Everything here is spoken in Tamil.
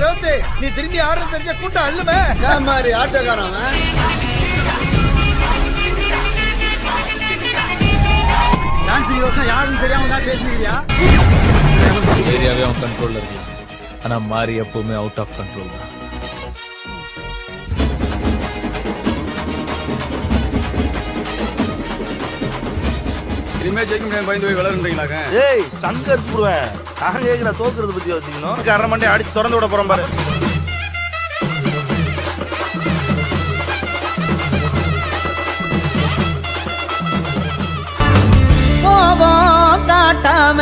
ரோசி நீ திரும்பி ஆடுறது தெரிஞ்ச கூட்டம் அல்லுமே மாதிரி ஆட்டக்காரன் யாருன்னு தெரியாம தான் பேசுறீங்களா ஏரியாவே அவன் கண்ட்ரோல்ல இருக்கலாம் ஆனா மாறி எப்பவுமே அவுட் ஆஃப் கண்ட்ரோல் தான். இனிமே ஜெயிக்க முடியாது பயந்து போய் விளையாடுறீங்களாங்க? ஏய் சங்கர் புடுவேன் நான் கேட்கிற தோக்குறத பத்தி யோசிக்கணும். அரை மண்டே அடிச்சு திறந்து விட போறோம் பாரு. கோபம் காட்டாம